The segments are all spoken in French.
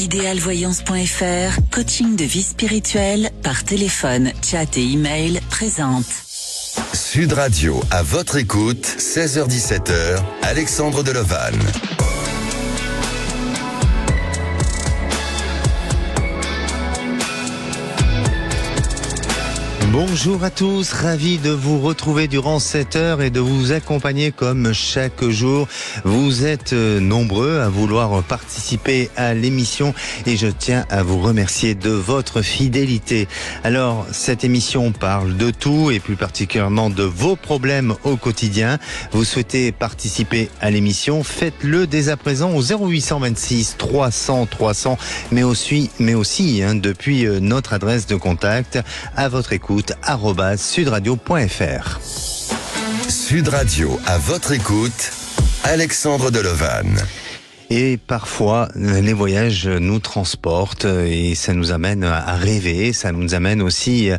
Idéalvoyance.fr, coaching de vie spirituelle par téléphone, chat et email présente. Sud Radio, à votre écoute, 16h-17h, Alexandre Delovanne. Bonjour à tous, ravi de vous retrouver durant cette heure et de vous accompagner comme chaque jour. Vous êtes nombreux à vouloir participer à l'émission et je tiens à vous remercier de votre fidélité. Alors, cette émission parle de tout et plus particulièrement de vos problèmes au quotidien. Vous souhaitez participer à l'émission, faites-le dès à présent au 0826 300 300, mais aussi depuis notre adresse de contact à votre écoute @sudradio.fr. Sud Radio, à votre écoute, Alexandre Delovanne. Et parfois, les voyages nous transportent et ça nous amène à rêver, ça nous amène aussi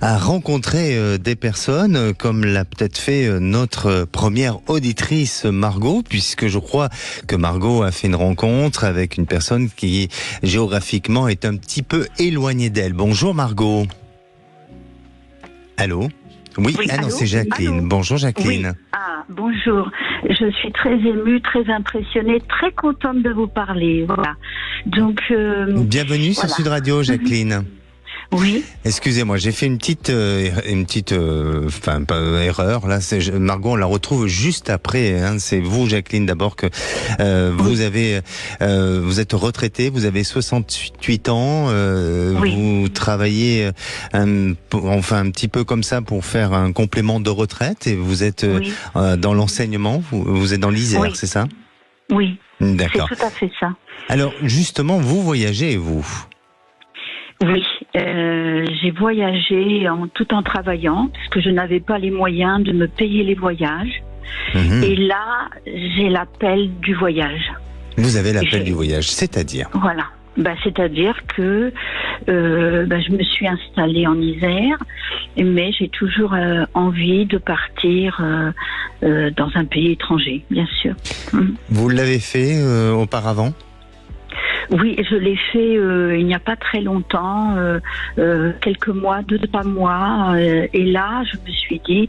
à rencontrer des personnes, comme l'a peut-être fait notre première auditrice Margot, puisque je crois que Margot a fait une rencontre avec une personne qui géographiquement est un petit peu éloignée d'elle. Bonjour Margot. Allô ? Oui, allô, c'est Jacqueline. Allô. Bonjour Jacqueline. Oui. Ah, bonjour. Je suis très émue, très impressionnée, très contente de vous parler. Voilà. Donc, bienvenue sur Sud Radio, Jacqueline. Oui. Excusez-moi, j'ai fait une petite erreur. Là, Margot, on la retrouve juste après. Hein. C'est vous, Jacqueline, d'abord que vous êtes retraitée, vous avez 68 ans, vous travaillez un petit peu comme ça pour faire un complément de retraite et vous êtes dans l'enseignement. Vous êtes dans l'Isère, c'est ça ? Oui. D'accord. C'est tout à fait ça. Alors, justement, vous voyagez, vous ? Oui, j'ai voyagé tout en travaillant, parce que je n'avais pas les moyens de me payer les voyages. Et là, j'ai l'appel du voyage. Vous avez l'appel du voyage, c'est-à-dire ? Voilà. C'est-à-dire que je me suis installée en Isère, mais j'ai toujours envie de partir dans un pays étranger, bien sûr. Vous l'avez fait auparavant ? Oui, je l'ai fait il n'y a pas très longtemps, quelques mois, 2-3 mois, et là, je me suis dit,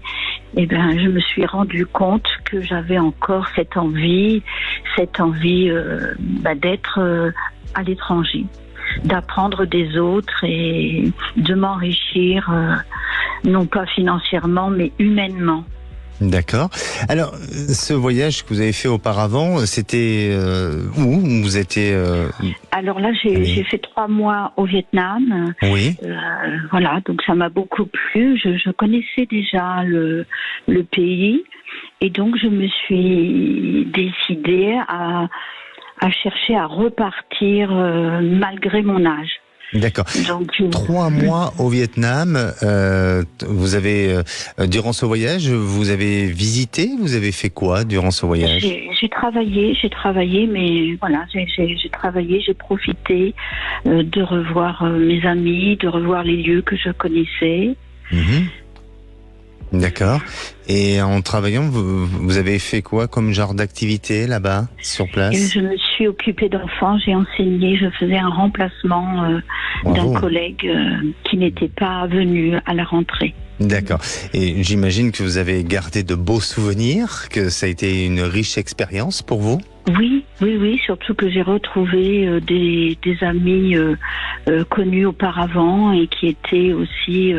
je me suis rendu compte que j'avais encore cette envie d'être à l'étranger, d'apprendre des autres et de m'enrichir, non pas financièrement, mais humainement. D'accord. Alors, ce voyage que vous avez fait auparavant, c'était où vous étiez Alors là, j'ai fait 3 mois au Vietnam. Oui. Voilà, donc ça m'a beaucoup plu. Je connaissais déjà le pays, et donc je me suis décidée à chercher à repartir malgré mon âge. D'accord. Donc, 3 mois au Vietnam. Vous avez durant ce voyage, vous avez visité, vous avez fait quoi durant ce voyage ? J'ai travaillé, mais voilà, j'ai travaillé, j'ai profité de revoir mes amis, de revoir les lieux que je connaissais. D'accord. Et en travaillant, vous avez fait quoi comme genre d'activité là-bas, sur place ? Je me suis occupée d'enfants, j'ai enseigné, je faisais un remplacement d'un collègue qui n'était pas venu à la rentrée. D'accord. Et j'imagine que vous avez gardé de beaux souvenirs, que ça a été une riche expérience pour vous ? Oui, surtout que j'ai retrouvé des amis connus auparavant et qui étaient aussi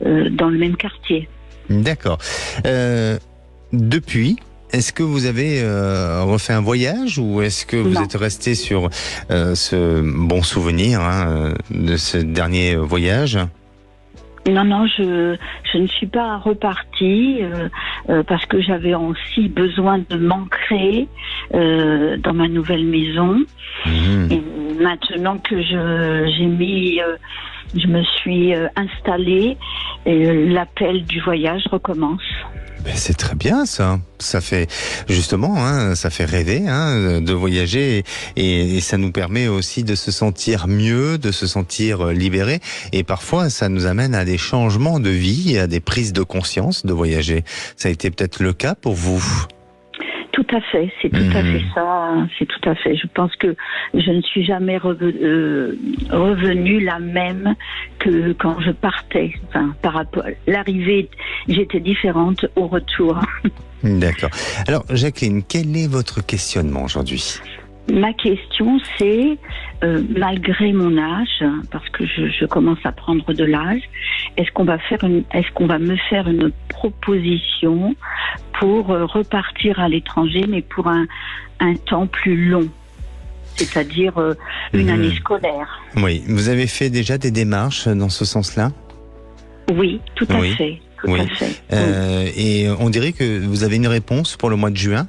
dans le même quartier. D'accord. Depuis, est-ce que vous avez refait un voyage ou est-ce que vous êtes resté sur ce bon souvenir de ce dernier voyage ? Non, je ne suis pas repartie parce que j'avais aussi besoin de m'ancrer dans ma nouvelle maison. Et maintenant que je me suis installée, l'appel du voyage recommence. Ben c'est très bien ça. Ça fait justement, ça fait rêver de voyager et ça nous permet aussi de se sentir mieux, de se sentir libéré. Et parfois, ça nous amène à des changements de vie, à des prises de conscience de voyager. Ça a été peut-être le cas pour vous. Tout Tout à fait, c'est tout à fait ça, c'est tout à fait. Je pense que je ne suis jamais revenue la même que quand je partais. Enfin, par rapport à l'arrivée, j'étais différente au retour. D'accord. Alors, Jacqueline, quel est votre questionnement aujourd'hui ? Ma question, c'est, malgré mon âge, parce que je commence à prendre de l'âge, est-ce qu'on va me faire une proposition pour repartir à l'étranger, mais pour un temps plus long, c'est-à-dire une année scolaire? Oui, vous avez fait déjà des démarches dans ce sens-là ? Oui, tout à fait. Tout à fait. Et on dirait que vous avez une réponse pour le mois de juin ?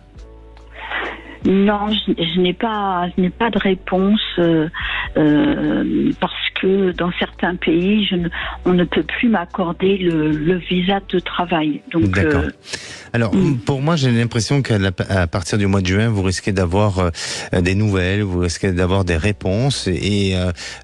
Non, je n'ai pas de réponse parce que dans certains pays, on ne peut plus m'accorder le visa de travail. Donc, d'accord. Alors, pour moi, j'ai l'impression qu'à partir du mois de juin, vous risquez d'avoir des nouvelles, vous risquez d'avoir des réponses, et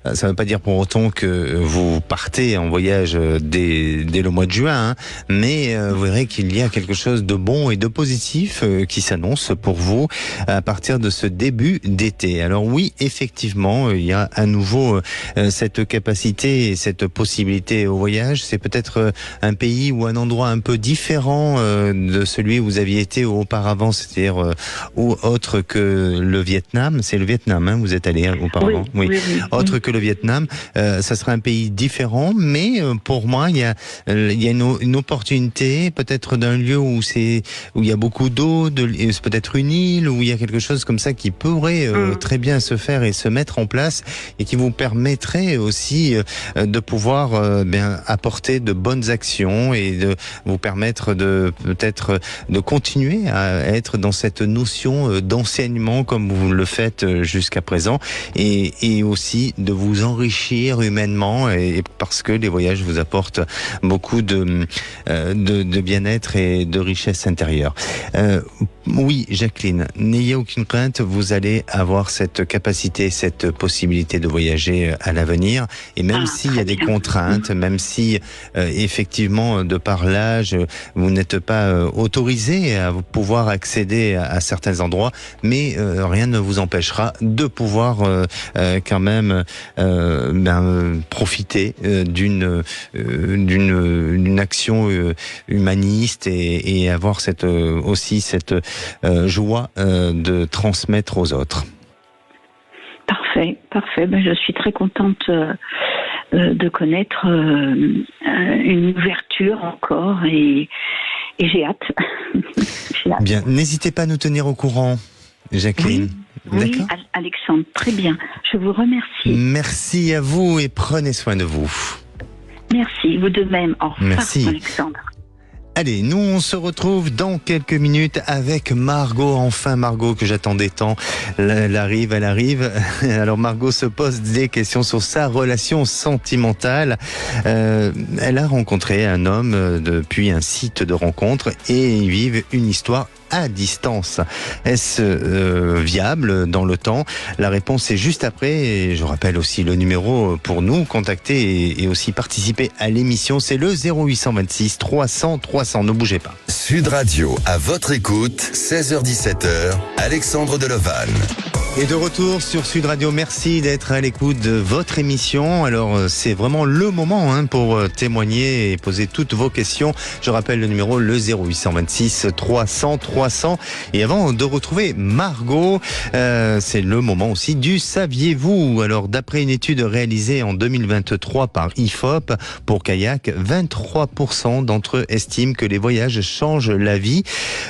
ça ne veut pas dire pour autant que vous partez en voyage dès le mois de juin, hein, mais vous verrez qu'il y a quelque chose de bon et de positif qui s'annonce pour vous à partir de ce début d'été. Alors oui, effectivement, il y a à nouveau cette capacité et cette possibilité au voyage. C'est peut-être un pays ou un endroit un peu différent de celui où vous aviez été auparavant, c'est-à-dire autre que le Vietnam. C'est le Vietnam, hein, vous êtes allé auparavant. Oui. Autre que le Vietnam, ça sera un pays différent, mais pour moi, il y a une opportunité, peut-être d'un lieu où il y a beaucoup d'eau, peut-être une île, où il y a quelque chose comme ça qui pourrait très bien se faire et se mettre en place, et qui vous permettrait aussi de pouvoir apporter de bonnes actions et de vous permettre de peut-être de continuer à être dans cette notion d'enseignement comme vous le faites jusqu'à présent, et aussi de vous enrichir humainement, et parce que les voyages vous apportent beaucoup de bien-être et de richesse intérieure. Oui, Jacqueline, n'ayez aucune crainte, vous allez avoir cette capacité, cette possibilité de voyager à l'avenir, et même s'il y a des contraintes, même si effectivement de par l'âge vous n'êtes pas autorisé à pouvoir accéder à certains endroits, mais rien ne vous empêchera de pouvoir quand même profiter d'une action humaniste, et avoir aussi cette joie de transmettre aux autres. Parfait. Je suis très contente de connaître une ouverture encore, et j'ai hâte. Bien, n'hésitez pas à nous tenir au courant, Jacqueline. Oui, Alexandre, très bien. Je vous remercie. Merci à vous et prenez soin de vous. Merci, vous de même. Au revoir, merci. Alexandre. Allez, nous on se retrouve dans quelques minutes avec Margot. Enfin Margot, que j'attendais tant. Elle arrive. Alors Margot se pose des questions sur sa relation sentimentale. Elle a rencontré un homme depuis un site de rencontre, et ils vivent une histoire à distance. Est-ce viable dans le temps? La réponse est juste après, et je rappelle aussi le numéro pour nous contacter et aussi participer à l'émission. C'est le 0826 300 300. Ne bougez pas. Sud Radio, à votre écoute, 16h-17h, Alexandre Delovan. Et de retour sur Sud Radio, merci d'être à l'écoute de votre émission. Alors c'est vraiment le moment pour témoigner et poser toutes vos questions. Je rappelle le numéro, le 0826 300 300. Et avant de retrouver Margot, c'est le moment aussi du saviez-vous. Alors d'après une étude réalisée en 2023 par IFOP pour Kayak, 23% d'entre eux estiment que les voyages changent la vie,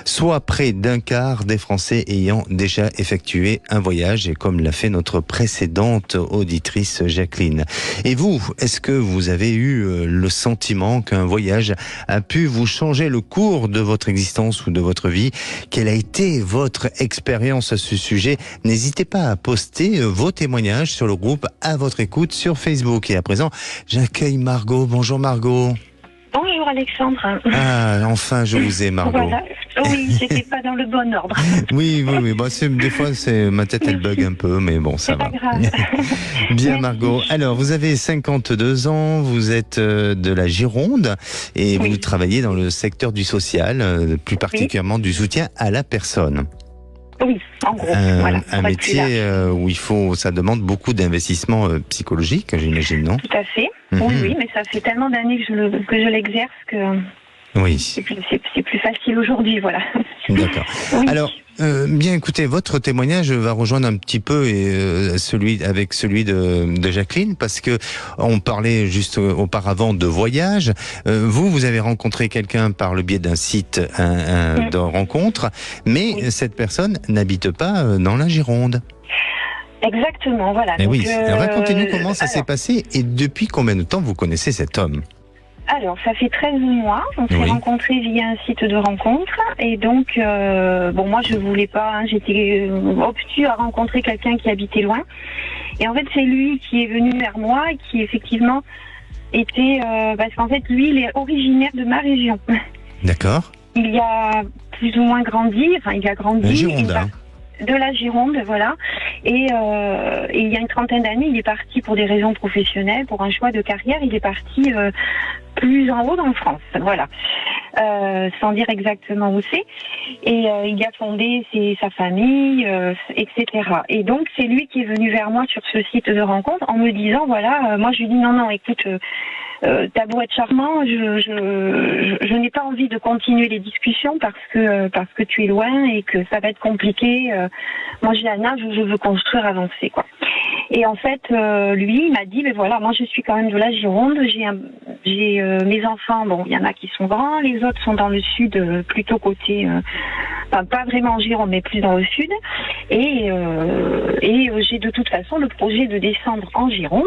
soit près d'un quart des Français ayant déjà effectué un voyage, et comme l'a fait notre précédente auditrice Jacqueline. Et vous, est-ce que vous avez eu le sentiment qu'un voyage a pu vous changer le cours de votre existence ou de votre vie? Quelle a été votre expérience à ce sujet? N'hésitez pas à poster vos témoignages sur le groupe À votre écoute sur Facebook. Et à présent, j'accueille Margot. Bonjour Margot. Bonjour Alexandre. Ah, enfin je vous ai, Margot. Voilà. Oui, j'étais pas dans le bon ordre. Oui. Bon, des fois, ma tête elle bug un peu, mais bon, ça va. C'est pas grave. Bien, Margot. Alors, vous avez 52 ans, vous êtes de la Gironde, et vous travaillez dans le secteur du social, plus particulièrement du soutien à la personne. Oui, en gros. Voilà, Un métier où ça demande beaucoup d'investissement psychologique, j'imagine, non? Tout à fait. Oui, mais ça fait tellement d'années que je l'exerce que Oui. c'est plus facile aujourd'hui, voilà. D'accord. Oui. Alors, bien écoutez, votre témoignage va rejoindre un petit peu celui de Jacqueline, parce que on parlait juste auparavant de voyage. Vous avez rencontré quelqu'un par le biais d'un site de rencontre, mais cette personne n'habite pas dans la Gironde. Exactement, voilà. Et donc, oui, racontez-nous comment ça s'est passé et depuis combien de temps vous connaissez cet homme? Alors, ça fait 13 mois. On s'est rencontrés via un site de rencontre. Et donc, moi, je voulais pas. J'étais obtus à rencontrer quelqu'un qui habitait loin. Et en fait, c'est lui qui est venu vers moi et qui, effectivement, était... parce qu'en fait, lui, il est originaire de ma région. D'accord. Il y a plus ou moins grandi. Enfin, il a grandi... Gironde, de la Gironde, voilà. Et il y a une trentaine d'années, il est parti pour des raisons professionnelles, pour un choix de carrière. Il est parti plus en haut dans France, voilà. Sans dire exactement où c'est. Et il a fondé sa famille, etc. Et donc, c'est lui qui est venu vers moi sur ce site de rencontre en me disant, voilà, moi je lui dis non, écoute, t'as beau être charmant, je n'ai pas envie de continuer les discussions parce que tu es loin et que ça va être compliqué. Moi, j'ai un âge où je veux construire, avancer, quoi. Et en fait, lui, il m'a dit, mais voilà, moi je suis quand même de la Gironde, j'ai mes enfants, bon, il y en a qui sont grands, les autres sont dans le sud, plutôt côté, enfin pas vraiment en Gironde, mais plus dans le sud. Et j'ai de toute façon le projet de descendre en Gironde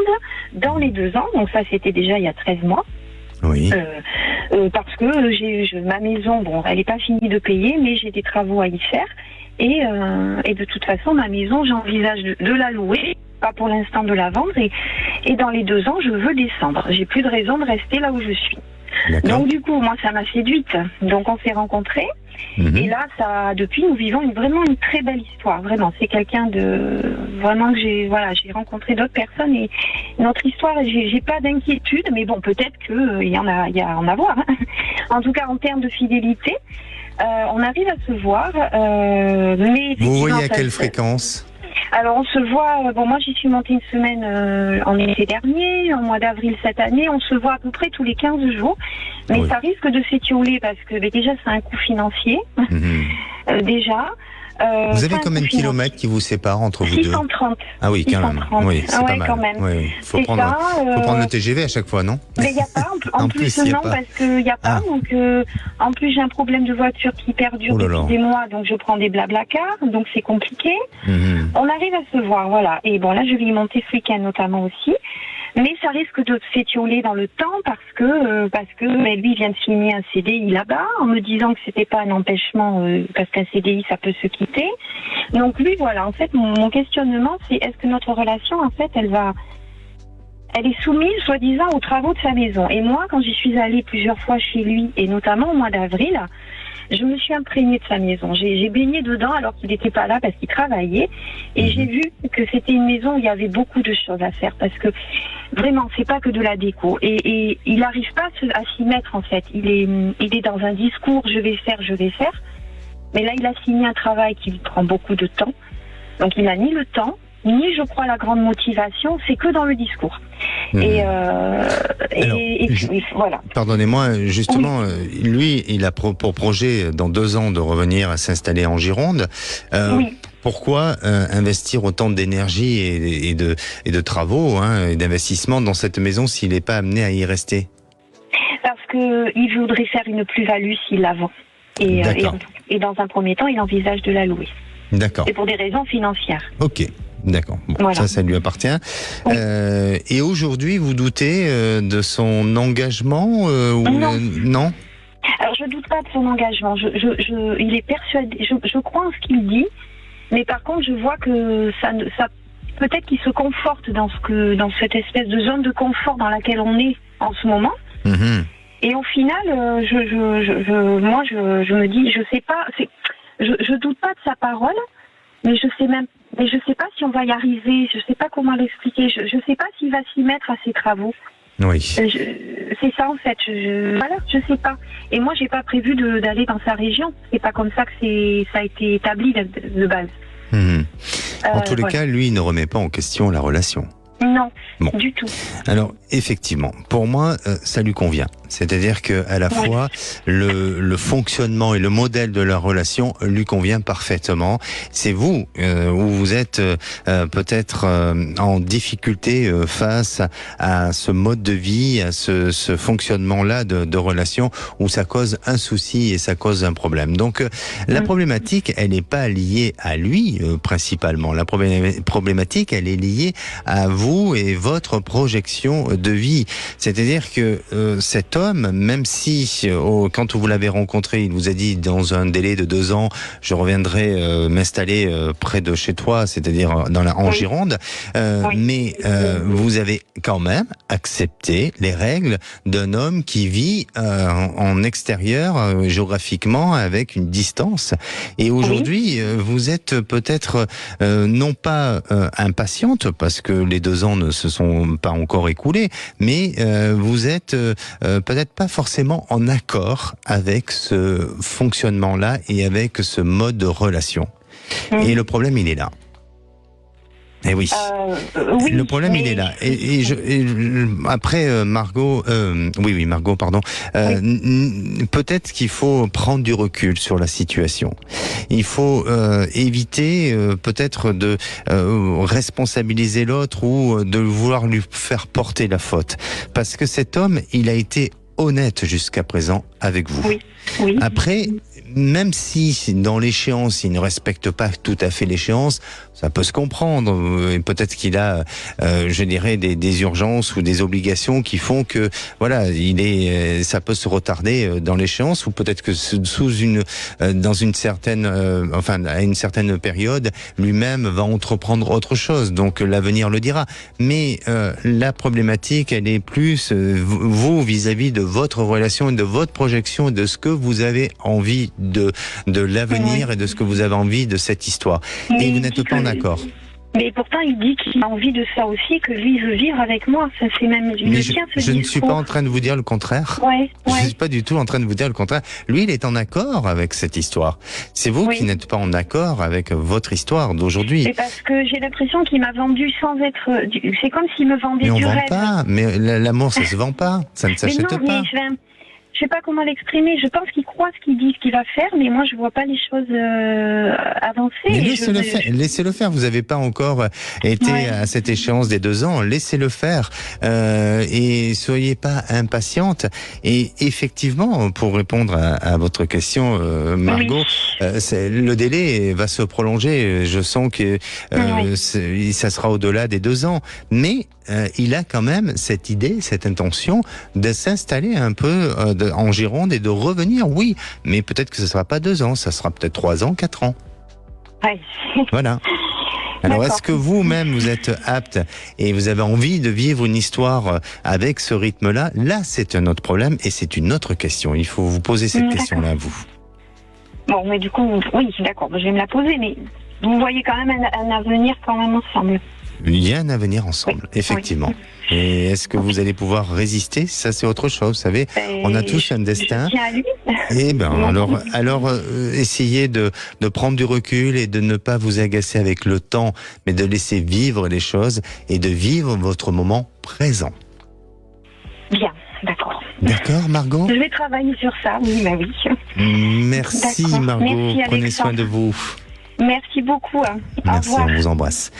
dans les 2 ans, donc ça c'était déjà il y a 13 mois. Oui. Parce que ma maison, bon, elle n'est pas finie de payer, mais j'ai des travaux à y faire. Et de toute façon, ma maison, j'envisage de la louer, pas pour l'instant de la vendre. Et dans les 2 ans, je veux descendre. J'ai plus de raison de rester là où je suis. Donc du coup, moi, ça m'a séduite. Donc on s'est rencontrés. Et là, depuis, nous vivons vraiment une très belle histoire. Vraiment, c'est quelqu'un vraiment que j'ai rencontré d'autres personnes et notre histoire, j'ai pas d'inquiétude, mais bon, peut-être que il y en a à voir. Hein. En tout cas, en termes de fidélité, on arrive à se voir. Mais vous voyez à quelle fréquence? Alors on se voit, moi j'y suis montée une semaine en été dernier, en mois d'avril cette année, on se voit à peu près tous les 15 jours, mais ça risque de s'étioler parce que déjà c'est un coût financier, déjà. Vous avez combien de kilomètres qui vous séparent entre vous deux? 630. Ah oui, quand même. Oui, c'est pas mal. Quand même. Oui. Faut prendre le TGV à chaque fois, non? Mais il n'y a pas. En plus non, parce qu'il n'y a pas. Donc, en plus, j'ai un problème de voiture qui perdure depuis des mois, donc je prends des Blablacar, donc c'est compliqué. On arrive à se voir, voilà. Et bon, là, je vais y monter ce week-end notamment aussi. Mais ça risque de s'étioler dans le temps parce que lui vient de signer un CDI là-bas en me disant que c'était pas un empêchement parce qu'un CDI ça peut se quitter. Donc lui voilà, en fait mon questionnement c'est est-ce que notre relation en fait elle est soumise soi-disant aux travaux de sa maison. Et moi quand j'y suis allée plusieurs fois chez lui et notamment au mois d'avril, je me suis imprégnée de sa maison. J'ai baigné dedans alors qu'il n'était pas là parce qu'il travaillait. Et j'ai vu que c'était une maison où il y avait beaucoup de choses à faire. Parce que vraiment, c'est pas que de la déco. Et il n'arrive pas à s'y mettre en fait. Il est dans un discours, je vais faire. Mais là, il a signé un travail qui lui prend beaucoup de temps. Donc il n'a ni le temps, ni je crois la grande motivation, c'est que dans le discours. Voilà. Pardonnez-moi, justement, lui, il a pour projet dans 2 ans de revenir à s'installer en Gironde. Pourquoi investir autant d'énergie et de travaux et d'investissement dans cette maison s'il n'est pas amené à y rester? Parce qu'il voudrait faire une plus-value s'il la vend. Et dans un premier temps, il envisage de la louer. D'accord. Et pour des raisons financières. Ok. D'accord. Bon, voilà. Ça lui appartient. Oui. Et aujourd'hui, vous doutez de son engagement Non. Alors, je doute pas de son engagement. Il est persuadé. Je crois en ce qu'il dit, mais par contre, je vois que ça peut-être qu'il se conforte dans cette espèce de zone de confort dans laquelle on est en ce moment. Et au final, je me dis, je sais pas. Je doute pas de sa parole, mais je sais pas si on va y arriver, je sais pas comment l'expliquer, je sais pas s'il va s'y mettre à ses travaux. Oui. C'est ça en fait. Je sais pas. Et moi, j'ai pas prévu d'aller dans sa région. C'est pas comme ça que ça a été établi de base. En tous les cas, lui, il ne remet pas en question la relation. Non, du tout. Alors, effectivement, pour moi, ça lui convient. C'est-à-dire que à la fois le fonctionnement et le modèle de leur relation lui convient parfaitement. C'est vous où vous êtes peut-être en difficulté face à ce mode de vie, à ce fonctionnement-là de relation où ça cause un souci et ça cause un problème. Donc la problématique, elle n'est pas liée à lui principalement. La problématique, elle est liée à vous et votre projection de vie. C'est-à-dire que cet homme, même si quand vous l'avez rencontré, il vous a dit dans un délai de 2 ans, je reviendrai m'installer près de chez toi, c'est-à-dire en Gironde, mais vous avez quand même accepté les règles d'un homme qui vit en extérieur, géographiquement, avec une distance. Et aujourd'hui, vous êtes peut-être non pas impatiente, parce que les 2 ans ne se sont pas encore écoulés, mais vous êtes peut-être pas forcément en accord avec ce fonctionnement-là et avec ce mode de relation. Et le problème, il est là. Eh oui. Le problème, il est là. Après, Margot, Margot, pardon. Peut-être qu'il faut prendre du recul sur la situation. Il faut éviter peut-être de responsabiliser l'autre ou de vouloir lui faire porter la faute. Parce que cet homme, il a été honnête jusqu'à présent avec vous. Oui. Après, même si dans l'échéance, il ne respecte pas tout à fait l'échéance, ça peut se comprendre. Et peut-être qu'il a, je dirais, des urgences ou des obligations qui font que, voilà, ça peut se retarder dans l'échéance, ou peut-être que dans une certaine, à une certaine période, lui-même va entreprendre autre chose. Donc l'avenir le dira. Mais la problématique, elle est plus vous vis-à-vis de votre relation et de votre projection, de ce que vous avez envie de l'avenir et de ce que vous avez envie de cette histoire. Et vous n'êtes pas en accord. Mais pourtant, il dit qu'il a envie de ça aussi, que lui veut vivre avec moi. Ça fait même je ne suis pas en train de vous dire le contraire. Je ne suis pas du tout en train de vous dire le contraire. Lui, il est en accord avec cette histoire. C'est vous qui n'êtes pas en accord avec votre histoire d'aujourd'hui. C'est parce que j'ai l'impression qu'il m'a vendu sans être... C'est comme s'il me vendait du rêve. Mais on vend pas. Mais l'amour, ça se vend pas. Ça ne s'achète pas. Je sais pas comment l'exprimer. Je pense qu'il croit ce qu'il dit, ce qu'il va faire, mais moi je vois pas les choses avancer. Mais laissez-le faire. Vous n'avez pas encore été à cette échéance des 2 ans. Laissez-le faire et soyez pas impatiente. Et effectivement, pour répondre à votre question, Margot, le délai va se prolonger. Je sens que ça sera au-delà des 2 ans, mais il a quand même cette idée, cette intention de s'installer un peu en Gironde et de revenir, oui, mais peut-être que ce ne sera pas 2 ans, ça sera peut-être 3 ans, 4 ans. Voilà. Alors, est-ce que vous-même, vous êtes apte et vous avez envie de vivre une histoire avec ce rythme-là? Là, c'est un autre problème et c'est une autre question. Il faut vous poser cette question-là à vous. Bon, mais du coup, oui, d'accord, je vais me la poser, mais vous voyez quand même un avenir quand même ensemble. Il y a un avenir ensemble, effectivement. Et est-ce que vous allez pouvoir résister? Ça, c'est autre chose, vous savez. On a tous un destin. Je tiens à lui. Eh ben, alors, essayez de prendre du recul et de ne pas vous agacer avec le temps, mais de laisser vivre les choses et de vivre votre moment présent. Bien, d'accord. D'accord, Margot? Je vais travailler sur ça, oui, bah oui. Merci, Margot. Merci, prenez soin de vous. Merci beaucoup. Merci, on vous embrasse.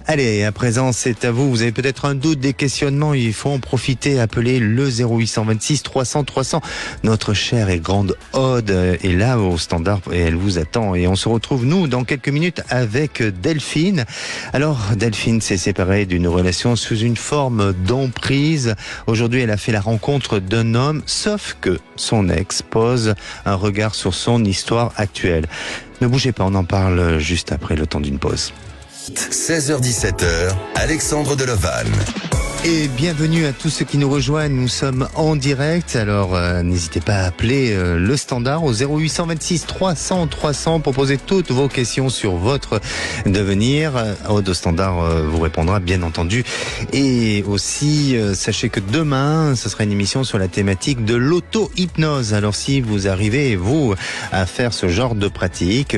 Allez, à présent, c'est à vous. Vous avez peut-être un doute, des questionnements. Il faut en profiter. Appelez le 0826 300 300. Notre chère et grande Aude est là au standard et elle vous attend. Et on se retrouve, nous, dans quelques minutes avec Delphine. Alors, Delphine s'est séparée d'une relation sous une forme d'emprise. Aujourd'hui, elle a fait la rencontre d'un homme, sauf que son ex pose un regard sur son histoire actuelle. Ne bougez pas, on en parle juste après le temps d'une pause. 16h-17h, Alexandre Delevanne. Et bienvenue à tous ceux qui nous rejoignent. Nous sommes en direct. Alors, n'hésitez pas à appeler le standard au 0826 300 300. Proposez toutes vos questions sur votre devenir. Aude Standard vous répondra, bien entendu. Et aussi, sachez que demain, ce sera une émission sur la thématique de l'auto-hypnose. Alors, si vous arrivez, vous, à faire ce genre de pratique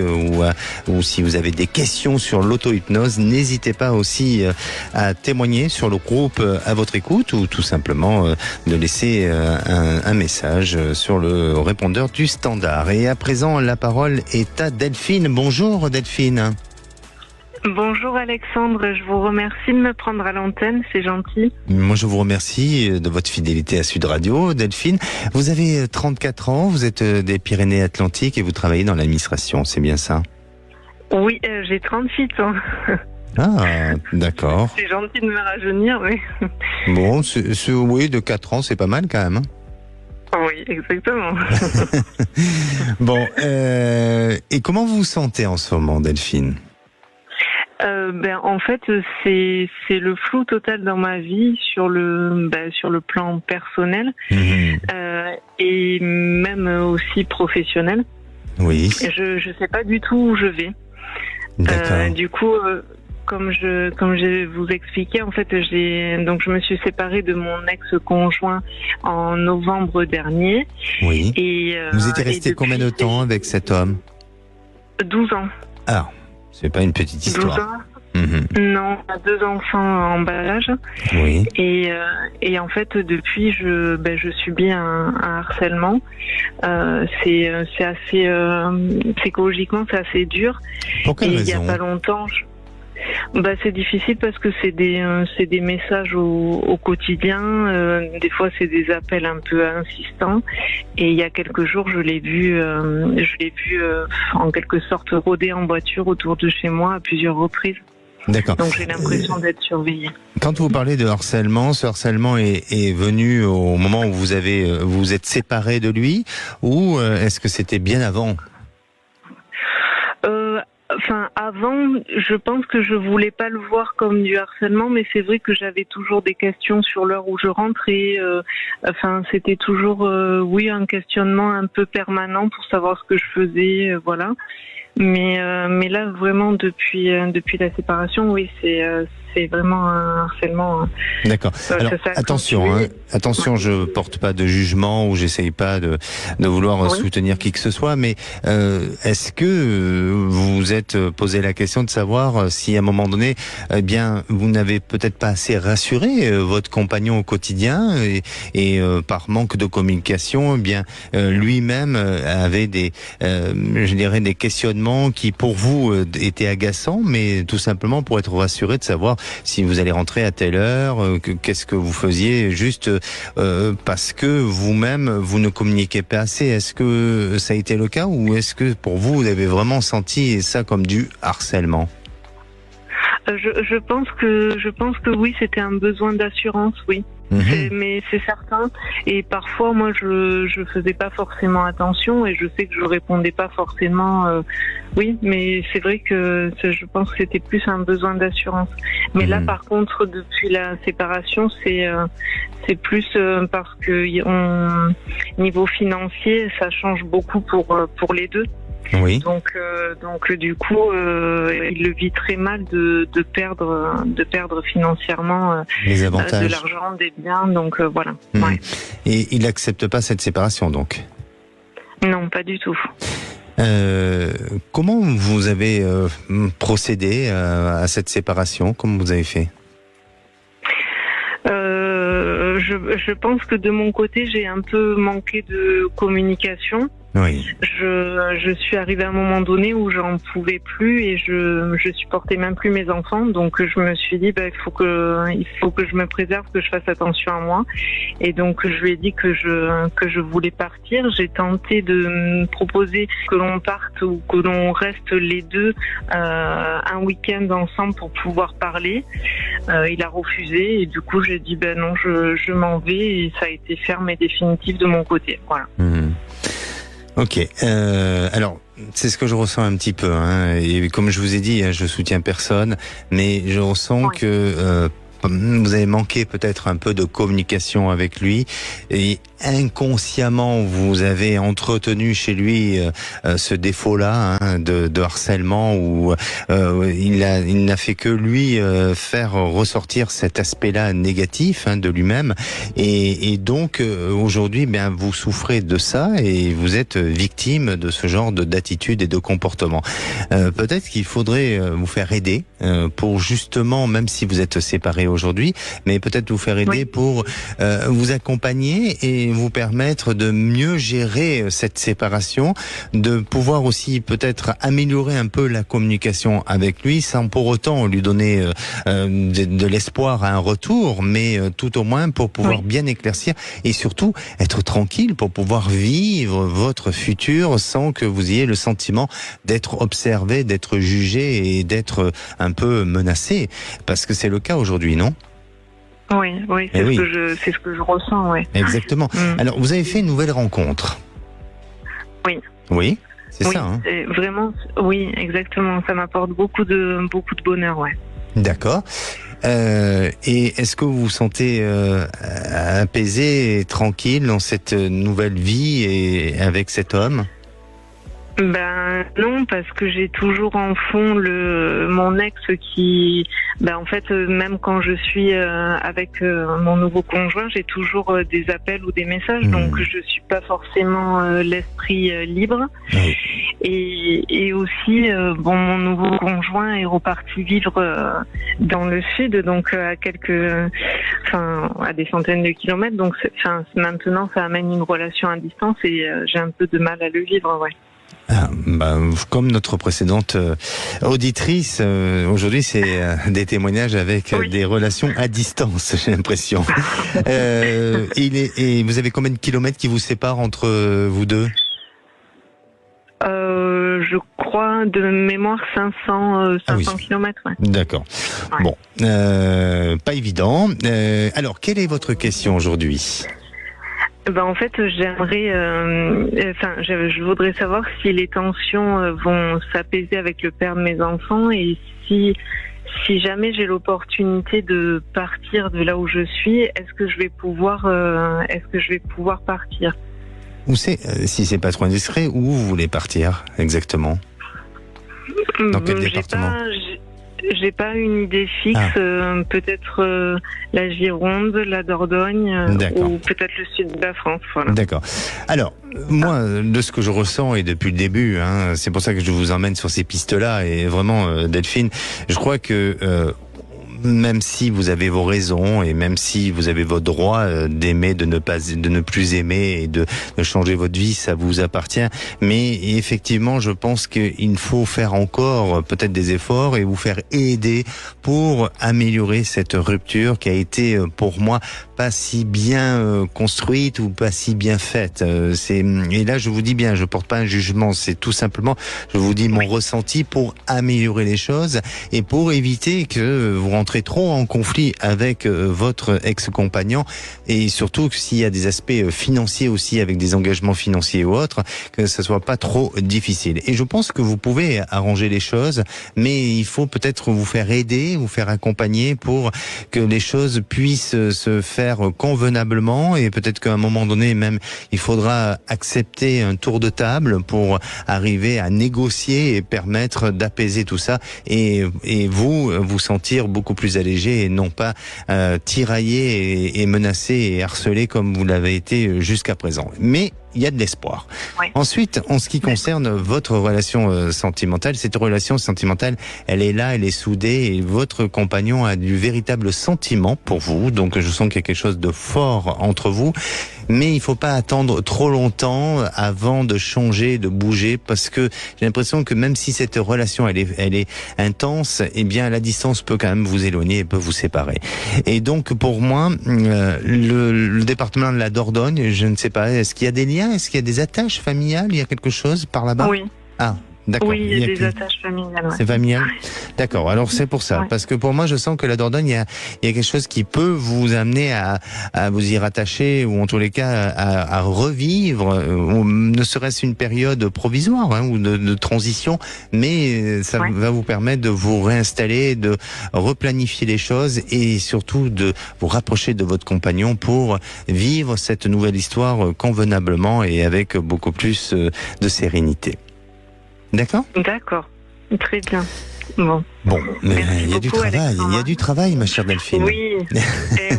ou si vous avez des questions sur l'auto-hypnose, n'hésitez pas aussi à témoigner sur le groupe à votre écoute ou tout simplement de laisser un message sur le répondeur du standard. Et à présent, la parole est à Delphine. Bonjour Delphine. Bonjour Alexandre, je vous remercie de me prendre à l'antenne, c'est gentil. Moi je vous remercie de votre fidélité à Sud Radio. Delphine, vous avez 34 ans, vous êtes des Pyrénées-Atlantiques et vous travaillez dans l'administration, c'est bien ça? Oui, j'ai 38 ans. Ah, d'accord. C'est gentil de me rajeunir, mais... Bon, oui, de 4 ans, c'est pas mal quand même. Hein. Oui, exactement. Bon, et comment vous vous sentez en ce moment, Delphine? En fait, c'est le flou total dans ma vie sur le plan personnel et même aussi professionnel. Oui. Je sais pas du tout où je vais. D'accord. Du coup, comme je vous expliquais, en fait, je me suis séparée de mon ex-conjoint en novembre dernier. Oui. Et vous étiez resté combien de temps avec cet homme? 12 ans. Ah, c'est pas une petite histoire. 12 ans. Non, 2 enfants en bas âge. Oui. Et en fait, depuis, je subis un harcèlement. C'est assez psychologiquement, c'est assez dur. Pour quelle raison? Il y a pas longtemps. C'est difficile parce que c'est des messages au quotidien. Des fois, c'est des appels un peu insistants. Et il y a quelques jours, je l'ai vu en quelque sorte rôder en voiture autour de chez moi à plusieurs reprises. D'accord. Donc j'ai l'impression d'être surveillée. Quand vous parlez de harcèlement, ce harcèlement est venu au moment où vous êtes séparés de lui, ou est-ce que c'était bien avant? Avant, je pense que je voulais pas le voir comme du harcèlement, mais c'est vrai que j'avais toujours des questions sur l'heure où je rentrais. C'était toujours, un questionnement un peu permanent pour savoir ce que je faisais, voilà. Mais là, vraiment, depuis la séparation, oui, c'est vraiment un harcèlement. D'accord. Alors, attention, je porte pas de jugement ou j'essaye pas de vouloir soutenir qui que ce soit, mais est-ce que vous vous êtes posé la question de savoir si à un moment donné, eh bien, vous n'avez peut-être pas assez rassuré votre compagnon au quotidien et par manque de communication, eh bien, lui-même avait des questionnements qui pour vous étaient agaçants, mais tout simplement pour être rassuré de savoir si vous allez rentrer à telle heure, qu'est-ce que vous faisiez, juste parce que vous-même, vous ne communiquez pas assez. Est-ce que ça a été le cas ou est-ce que pour vous, vous avez vraiment senti ça comme du harcèlement? Je pense que oui, c'était un besoin d'assurance, oui. Mais c'est certain. Et parfois, moi, je faisais pas forcément attention et je sais que je répondais pas forcément. Oui, mais c'est vrai que je pense que c'était plus un besoin d'assurance. Mais là, par contre, depuis la séparation, c'est plus parce que niveau financier, ça change beaucoup pour les deux. Oui. Donc du coup, il le vit très mal de perdre financièrement les avantages, de l'argent, des biens. Donc voilà. Ouais. Et il n'accepte pas cette séparation, donc? Non, pas du tout. Comment vous avez procédé à cette séparation? Comment vous avez fait? Je pense que de mon côté, j'ai un peu manqué de communication. Oui. Je suis arrivée à un moment donné où j'en pouvais plus et je supportais même plus mes enfants, donc je me suis dit il faut que je me préserve, que je fasse attention à moi, et donc je lui ai dit que je voulais partir. J'ai tenté de me proposer que l'on parte ou que l'on reste les deux un week-end ensemble pour pouvoir parler. Il a refusé et du coup j'ai dit non, je m'en vais, et ça a été ferme et définitif de mon côté. Voilà. Ok. Alors, c'est ce que je ressens un petit peu. Et comme je vous ai dit, je soutiens personne, mais je ressens que vous avez manqué peut-être un peu de communication avec lui et inconsciemment vous avez entretenu chez lui ce défaut-là de harcèlement où il n'a fait que lui faire ressortir cet aspect-là négatif de lui-même et donc aujourd'hui vous souffrez de ça et vous êtes victime de ce genre d'attitude et de comportement. Peut-être qu'il faudrait vous faire aider pour justement, même si vous êtes séparés aujourd'hui, mais peut-être vous faire aider pour vous accompagner et vous permettre de mieux gérer cette séparation, de pouvoir aussi peut-être améliorer un peu la communication avec lui sans pour autant lui donner de l'espoir à un retour, mais tout au moins pour pouvoir bien éclaircir et surtout être tranquille pour pouvoir vivre votre futur sans que vous ayez le sentiment d'être observé, d'être jugé et d'être un peu menacé, parce que c'est le cas aujourd'hui, non ? Oui, c'est ce que je ressens, oui. Exactement. Alors, vous avez fait une nouvelle rencontre. Oui. Oui, c'est ça. Vraiment, oui, exactement. Ça m'apporte beaucoup de bonheur, ouais. D'accord. Et est-ce que vous vous sentez apaisé et tranquille dans cette nouvelle vie et avec cet homme ? Non, parce que j'ai toujours en fond mon ex qui, en fait, même quand je suis avec mon nouveau conjoint, j'ai toujours des appels ou des messages, donc je suis pas forcément l'esprit libre. Oui. Et aussi, mon nouveau conjoint est reparti vivre dans le sud, donc à des centaines de kilomètres. Donc, maintenant, ça amène une relation à distance et j'ai un peu de mal à le vivre, ouais. Comme notre précédente auditrice, aujourd'hui c'est des témoignages avec des relations à distance, j'ai l'impression. Et vous avez combien de kilomètres qui vous séparent entre vous deux ? Je crois de mémoire 500 kilomètres. Ouais. D'accord. Ouais. Bon, pas évident. Alors, quelle est votre question aujourd'hui ? En fait, j'aimerais, je voudrais savoir si les tensions vont s'apaiser avec le père de mes enfants et si jamais j'ai l'opportunité de partir de là où je suis, est-ce que je vais pouvoir partir ? Où c'est, si c'est pas trop indiscret, où vous voulez partir exactement ? Dans quel département ? J'ai pas une idée fixe, peut-être la Gironde, la Dordogne, ou peut-être le sud de la France. Voilà. D'accord. Alors, moi, de ce que je ressens et depuis le début, c'est pour ça que je vous emmène sur ces pistes-là et vraiment, Delphine, je crois que même si vous avez vos raisons et même si vous avez votre droit d'aimer, de ne plus aimer et de changer votre vie, ça vous appartient. Mais effectivement, je pense qu'il faut faire encore peut-être des efforts et vous faire aider pour améliorer cette rupture qui a été pour moi pas si bien construite ou pas si bien faite. Et là, je vous dis bien, je porte pas un jugement, c'est tout simplement, je vous dis mon ressenti pour améliorer les choses et pour éviter que vous rentrez trop en conflit avec votre ex-compagnon et surtout que s'il y a des aspects financiers aussi avec des engagements financiers ou autres, que ça soit pas trop difficile. Et je pense que vous pouvez arranger les choses, mais il faut peut-être vous faire aider, vous faire accompagner pour que les choses puissent se faire convenablement et peut-être qu'à un moment donné même il faudra accepter un tour de table pour arriver à négocier et permettre d'apaiser tout ça et vous sentir beaucoup plus allégé et non pas tiraillé et menacé et harcelé comme vous l'avez été jusqu'à présent. Mais il y a de l'espoir. Oui. Ensuite, en ce qui concerne votre relation sentimentale, cette relation sentimentale, elle est là, elle est soudée et votre compagnon a du véritable sentiment pour vous. Donc, je sens qu'il y a quelque chose de fort entre vous. Mais il faut pas attendre trop longtemps avant de changer, de bouger, parce que j'ai l'impression que même si cette relation elle est intense, eh bien la distance peut quand même vous éloigner et peut vous séparer. Et donc pour moi, le département de la Dordogne, je ne sais pas, est-ce qu'il y a des liens, est-ce qu'il y a des attaches familiales, il y a quelque chose par là-bas ? Oui. Ah. D'accord. Oui, il y a des attaches familiales. Ouais. C'est familial. D'accord. Alors c'est pour ça, parce que pour moi, je sens que la Dordogne, il y a quelque chose qui peut vous amener à vous y rattacher, ou en tous les cas à revivre, ne serait-ce une période provisoire ou de transition, mais ça va vous permettre de vous réinstaller, de replanifier les choses et surtout de vous rapprocher de votre compagnon pour vivre cette nouvelle histoire convenablement et avec beaucoup plus de sérénité. D'accord ? D'accord. Très bien. Bon, mais il y a du travail, il y a du travail, ma chère Delphine. Oui,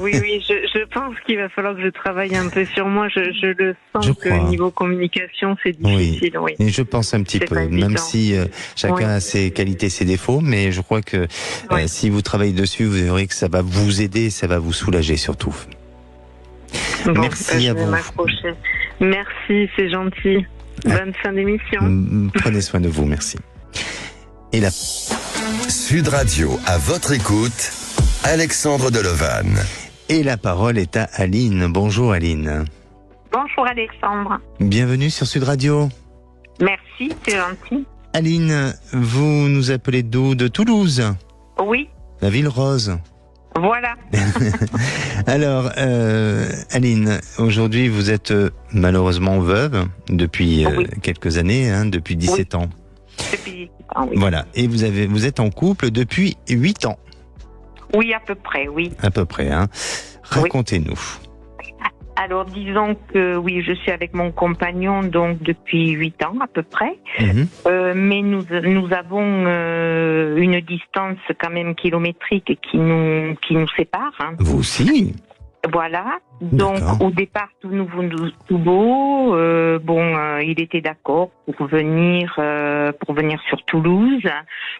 oui, je pense qu'il va falloir que je travaille un peu sur moi. Je le sens que niveau communication, c'est difficile. Oui. Et je pense un petit peu, même si chacun a ses qualités, ses défauts, mais je crois que si vous travaillez dessus, vous verrez que ça va vous aider, ça va vous soulager surtout. Bon, merci à vous. Merci, c'est gentil. Bonne fin d'émission. Prenez soin de vous, merci. Et la Sud Radio, à votre écoute, Alexandre Delevanne. Et la parole est à Aline. Bonjour Aline. Bonjour Alexandre. Bienvenue sur Sud Radio. Merci, c'est gentil. Aline, vous nous appelez d'où ? De Toulouse ? Oui. La ville rose. Voilà. Alors, Aline, aujourd'hui vous êtes malheureusement veuve depuis quelques années, depuis 17 ans. Depuis 17 ans, oui. Voilà, et vous êtes en couple depuis 8 ans. Oui, à peu près, oui. À peu près, Racontez-nous. Alors, disons que oui, je suis avec mon compagnon donc depuis 8 ans à peu près. Mais nous avons une distance quand même kilométrique qui nous sépare. Vous aussi ? Voilà. Donc au départ tout nouveau, tout beau. Il était d'accord pour venir sur Toulouse.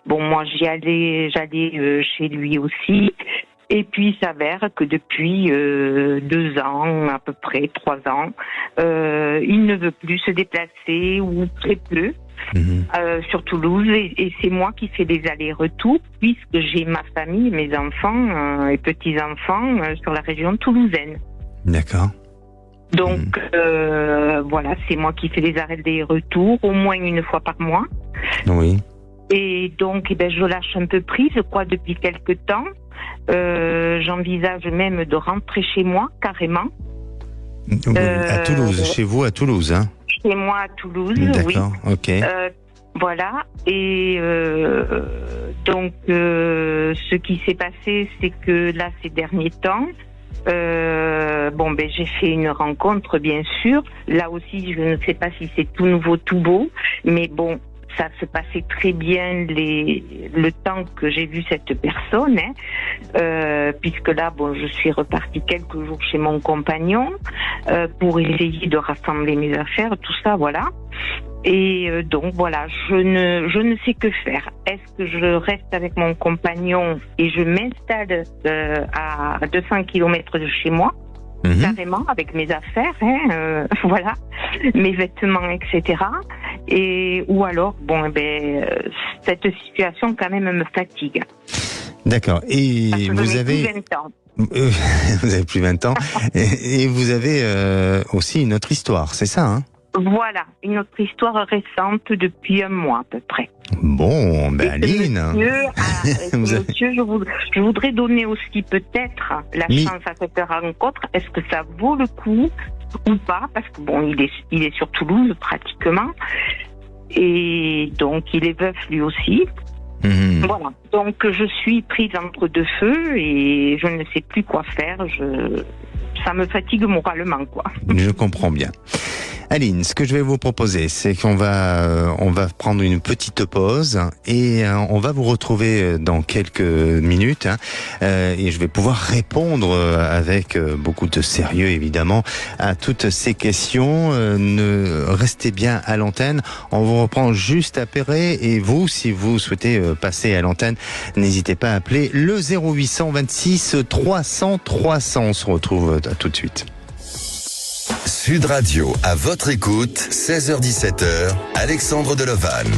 Bon, moi j'allais chez lui aussi. Et puis il s'avère que depuis 2 ans, à peu près 3 ans, il ne veut plus se déplacer ou très peu sur Toulouse. Et c'est moi qui fais des allers-retours puisque j'ai ma famille, mes enfants et petits-enfants sur la région toulousaine. D'accord. Donc voilà, c'est moi qui fais des allers-retours au moins 1 fois par mois. Oui. Et donc je lâche un peu prise, depuis quelque temps. J'envisage même de rentrer chez moi, carrément. À Toulouse, chez vous à Toulouse, Chez moi à Toulouse, D'accord, ok. Voilà, et donc ce qui s'est passé, c'est que là, ces derniers temps, j'ai fait une rencontre, bien sûr. Là aussi, je ne sais pas si c'est tout nouveau, tout beau, mais bon, ça se passait très bien le temps que j'ai vu cette personne, puisque là, je suis repartie quelques jours chez mon compagnon pour essayer de rassembler mes affaires, tout ça, voilà. Et donc voilà, je ne sais que faire. Est-ce que je reste avec mon compagnon et je m'installe à 200 km de chez moi, carrément, avec mes affaires, voilà, mes vêtements, etc. Ou alors, cette situation quand même me fatigue. D'accord. Et vous avez plus 20 ans. Vous avez plus 20 ans. et vous avez aussi une autre histoire, c'est ça, Voilà, une autre histoire récente depuis 1 mois à peu près. Bon, Aline. Monsieur, je voudrais donner aussi peut-être la chance à cette rencontre. Est-ce que ça vaut le coup ou pas? Parce que il est sur Toulouse pratiquement. Et donc, il est veuf lui aussi. Voilà. Donc, je suis prise entre 2 feux et je ne sais plus quoi faire. Ça me fatigue moralement, quoi. Je comprends bien. Aline, ce que je vais vous proposer, c'est qu'on va prendre une petite pause et on va vous retrouver dans quelques minutes et je vais pouvoir répondre avec beaucoup de sérieux évidemment à toutes ces questions. Restez bien à l'antenne, on vous reprend juste après et vous, si vous souhaitez passer à l'antenne, n'hésitez pas à appeler le 0826 300 300. On se retrouve tout de suite. Sud Radio, à votre écoute, 16h-17h, Alexandre Delevanne.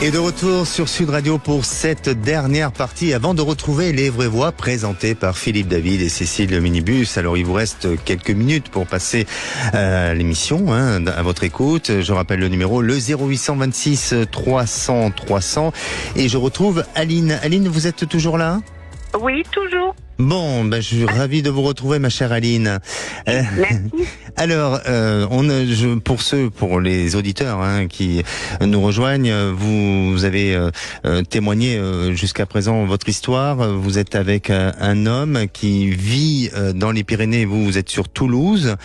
Et de retour sur Sud Radio pour cette dernière partie avant de retrouver les vraies voix présentées par Philippe David et Cécile Le Minibus. Alors il vous reste quelques minutes pour passer à l'émission, à votre écoute. Je rappelle le numéro, le 0826 300 300. Et je retrouve Aline. Aline, vous êtes toujours là ? Oui, toujours. Bon, je suis ravi de vous retrouver, ma chère Aline. Merci. Alors, pour les auditeurs qui nous rejoignent, vous avez témoigné jusqu'à présent votre histoire. Vous êtes avec un homme qui vit dans les Pyrénées. Vous êtes sur Toulouse,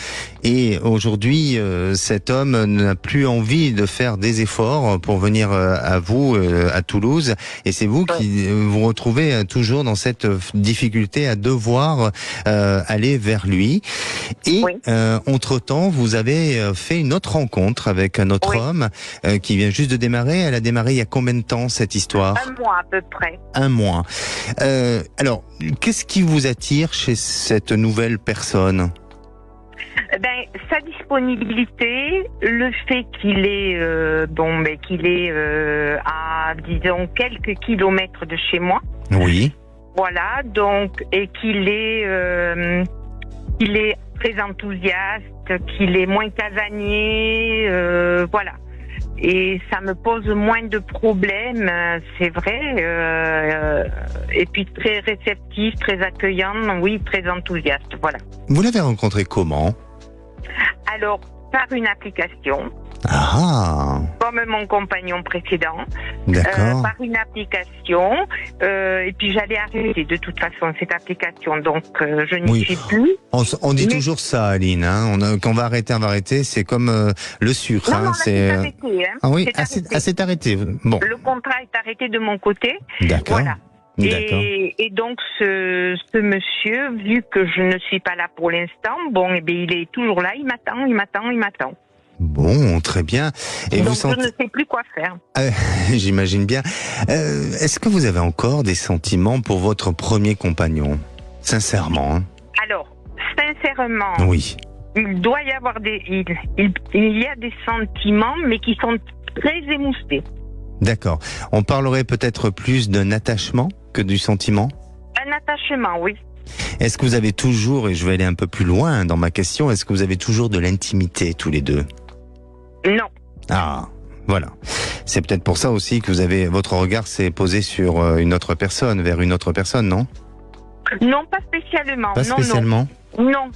et aujourd'hui, cet homme n'a plus envie de faire des efforts pour venir à vous à Toulouse, et c'est vous qui vous retrouvez toujours dans cette difficulté à devoir aller vers lui. Et entre-temps, vous avez fait une autre rencontre avec un autre homme qui vient juste de démarrer. Elle a démarré il y a combien de temps, cette histoire ? 1 mois à peu près. 1 mois. Alors, qu'est-ce qui vous attire chez cette nouvelle personne ? Sa disponibilité, le fait qu'il est à, disons, quelques kilomètres de chez moi. Oui. Voilà, donc, et qu'il est très enthousiaste, qu'il est moins casanier, voilà. Et ça me pose moins de problèmes, c'est vrai. Et puis très réceptif, très accueillant, oui, très enthousiaste, voilà. Vous l'avez rencontré comment ? Alors, par une application. Ah. Comme mon compagnon précédent. D'accord. Par une application. Et puis j'allais arrêter de toute façon cette application. Donc je n'y suis plus. On dit toujours ça, Aline. Quand on va arrêter, c'est comme le sucre. Non, c'est arrêté. Ah oui, c'est arrêté. Bon. Le contrat est arrêté de mon côté. D'accord. Voilà. Et donc ce monsieur, vu que je ne suis pas là pour l'instant, il est toujours là, il m'attend. Bon, très bien. Et donc vous je ne sais plus quoi faire. J'imagine bien. Est-ce que vous avez encore des sentiments pour votre premier compagnon ? Sincèrement. Alors, sincèrement. Oui. Il doit y avoir il y a des sentiments, mais qui sont très émoussés. D'accord. On parlerait peut-être plus d'un attachement que du sentiment ? Un attachement, oui. Est-ce que vous avez toujours, et je vais aller un peu plus loin dans ma question, est-ce que vous avez toujours de l'intimité tous les deux ? Non. Ah, voilà. C'est peut-être pour ça aussi que votre regard s'est posé sur une autre personne, vers une autre personne, non ? Non, pas spécialement. Pas spécialement ? Non.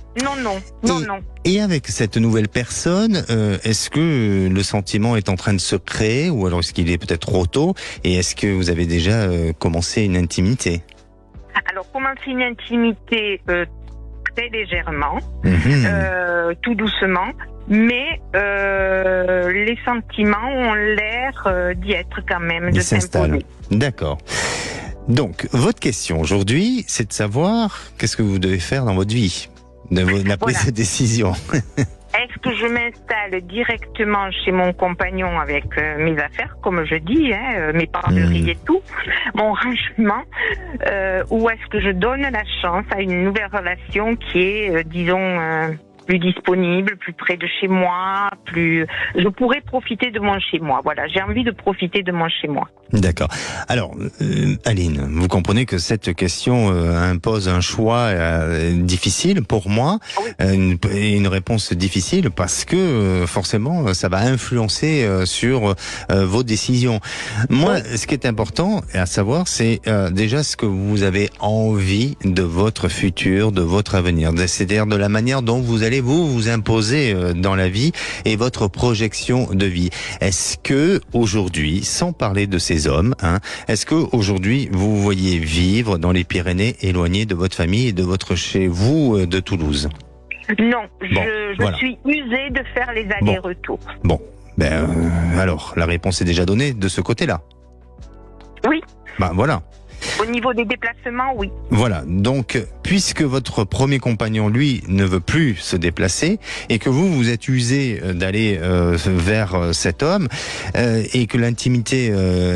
Et avec cette nouvelle personne, est-ce que le sentiment est en train de se créer, ou alors est-ce qu'il est peut-être trop tôt ? Et est-ce que vous avez déjà commencé une intimité ? Alors, commencer une intimité très légèrement, tout doucement, mais les sentiments ont l'air d'y être quand même, de s'imposer. D'accord. Donc, votre question aujourd'hui, c'est de savoir qu'est-ce que vous devez faire dans votre vie, la prise de décision. Est-ce que je m'installe directement chez mon compagnon avec mes affaires, comme je dis, mes parleries et tout, mon rangement, ou est-ce que je donne la chance à une nouvelle relation qui est, disons, plus disponible, plus près de chez moi, je pourrais profiter de mon chez moi. Voilà, j'ai envie de profiter de mon chez moi. D'accord. Alors, Aline, vous comprenez que cette question impose un choix difficile pour moi, une réponse difficile parce que forcément, ça va influencer sur vos décisions. Moi, ce qui est important à savoir, c'est déjà ce que vous avez envie de votre futur, de votre avenir, c'est-à-dire de la manière dont vous allez vous imposer dans la vie et votre projection de vie. Est-ce que aujourd'hui, sans parler de ces hommes, est-ce que aujourd'hui vous voyez vivre dans les Pyrénées, éloigné de votre famille et de votre chez vous de Toulouse ? Non, je suis usée de faire les allers-retours. Bon, alors la réponse est déjà donnée de ce côté-là. Oui. Voilà. Au niveau des déplacements, oui. Voilà, donc puisque votre premier compagnon, lui, ne veut plus se déplacer et que vous êtes usé d'aller vers cet homme et que l'intimité,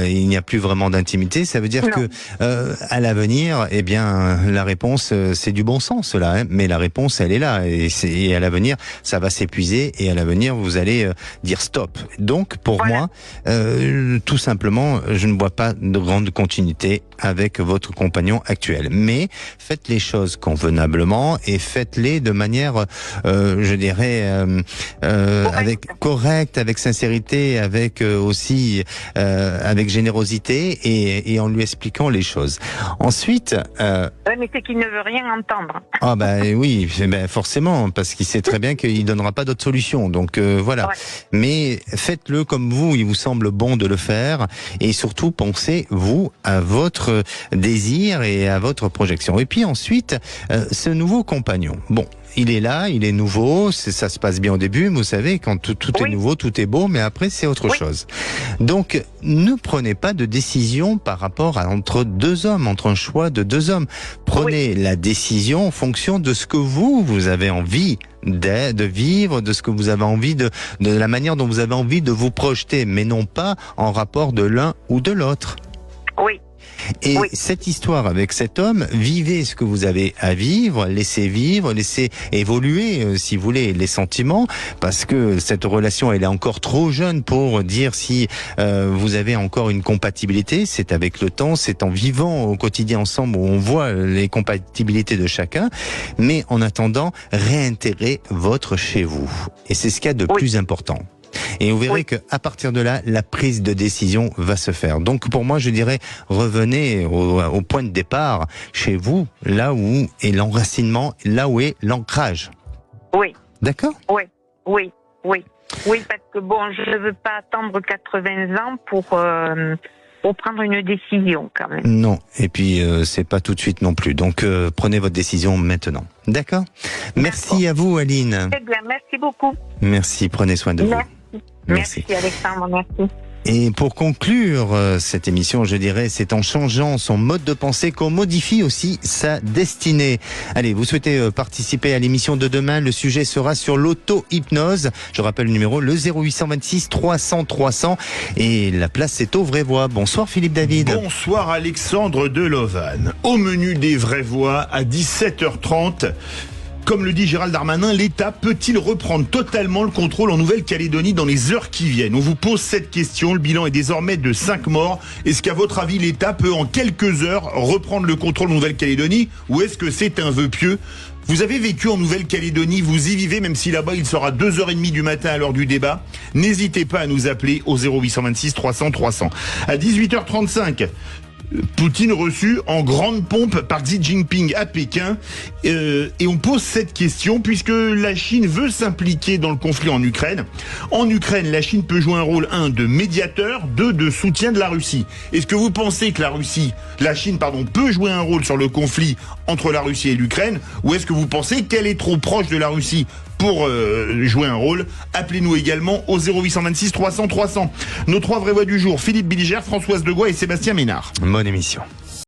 il n'y a plus vraiment d'intimité, ça veut dire que à l'avenir, eh bien, la réponse, c'est du bon sens là, hein, mais la réponse, elle est là et à l'avenir, ça va s'épuiser et à l'avenir, vous allez dire stop. Donc, pour moi, tout simplement, je ne vois pas de grande continuité avec votre compagnon actuel. Mais faites les choses convenablement et faites-les de manière, je dirais, avec sincérité, avec aussi avec générosité et en lui expliquant les choses. Ensuite, mais c'est qu'il ne veut rien entendre. Ah oui, forcément, parce qu'il sait très bien qu'il donnera pas d'autre solution. Donc voilà. Ouais. Mais faites-le comme vous, il vous semble bon de le faire, et surtout pensez vous à votre désir et à votre projection. Et puis ensuite, ce nouveau compagnon. Bon. Il est là, il est nouveau, ça se passe bien au début, mais vous savez, quand tout est nouveau, tout est beau, mais après c'est autre chose. Donc, ne prenez pas de décision par rapport à entre deux hommes, entre un choix de deux hommes. Prenez la décision en fonction de ce que vous avez envie de vivre, de ce que vous avez envie de la manière dont vous avez envie de vous projeter, mais non pas en rapport de l'un ou de l'autre. Oui. Et cette histoire avec cet homme, vivez ce que vous avez à vivre, laissez évoluer, si vous voulez, les sentiments, parce que cette relation, elle est encore trop jeune pour dire si vous avez encore une compatibilité. C'est avec le temps, c'est en vivant au quotidien ensemble où on voit les compatibilités de chacun. Mais en attendant, réintégrer votre chez vous. Et c'est ce qu'il y a de plus important. Et vous verrez qu'à partir de là, la prise de décision va se faire. Donc pour moi, je dirais, revenez au point de départ, chez vous, là où est l'enracinement, là où est l'ancrage. Oui. D'accord ? Oui, parce que bon, je ne veux pas attendre 80 ans pour prendre une décision quand même. Non, et puis c'est pas tout de suite non plus. Donc prenez votre décision maintenant. D'accord ? Merci à vous, Aline. Très bien, merci beaucoup. Merci, prenez soin de vous. Merci Alexandre, merci. Et pour conclure cette émission, je dirais, c'est en changeant son mode de pensée qu'on modifie aussi sa destinée. Allez, vous souhaitez participer à l'émission de demain, le sujet sera sur l'auto-hypnose. Je rappelle le numéro, le 0826 300 300. Et la place est aux vraies voix. Bonsoir Philippe David. Bonsoir Alexandre de Lovane. Au menu des vraies voix, à 17h30... Comme le dit Gérald Darmanin, l'État peut-il reprendre totalement le contrôle en Nouvelle-Calédonie dans les heures qui viennent ? On vous pose cette question, le bilan est désormais de 5 morts. Est-ce qu'à votre avis, l'État peut en quelques heures reprendre le contrôle en Nouvelle-Calédonie, ou est-ce que c'est un vœu pieux ? Vous avez vécu en Nouvelle-Calédonie, vous y vivez, même si là-bas il sera 2h30 du matin à l'heure du débat. N'hésitez pas à nous appeler au 0826 300 300. À 18h35... Poutine reçu en grande pompe par Xi Jinping à Pékin et on pose cette question puisque la Chine veut s'impliquer dans le conflit en Ukraine. En Ukraine, la Chine peut jouer un rôle 1 de médiateur, 2 de soutien de la Russie. Est-ce que vous pensez que la Chine peut jouer un rôle sur le conflit entre la Russie et l'Ukraine, ou est-ce que vous pensez qu'elle est trop proche de la Russie pour jouer un rôle? Appelez-nous également au 0826 300 300. Nos 3 vraies voix du jour, Philippe Billiger, Françoise Degois et Sébastien Ménard. Bonne émission.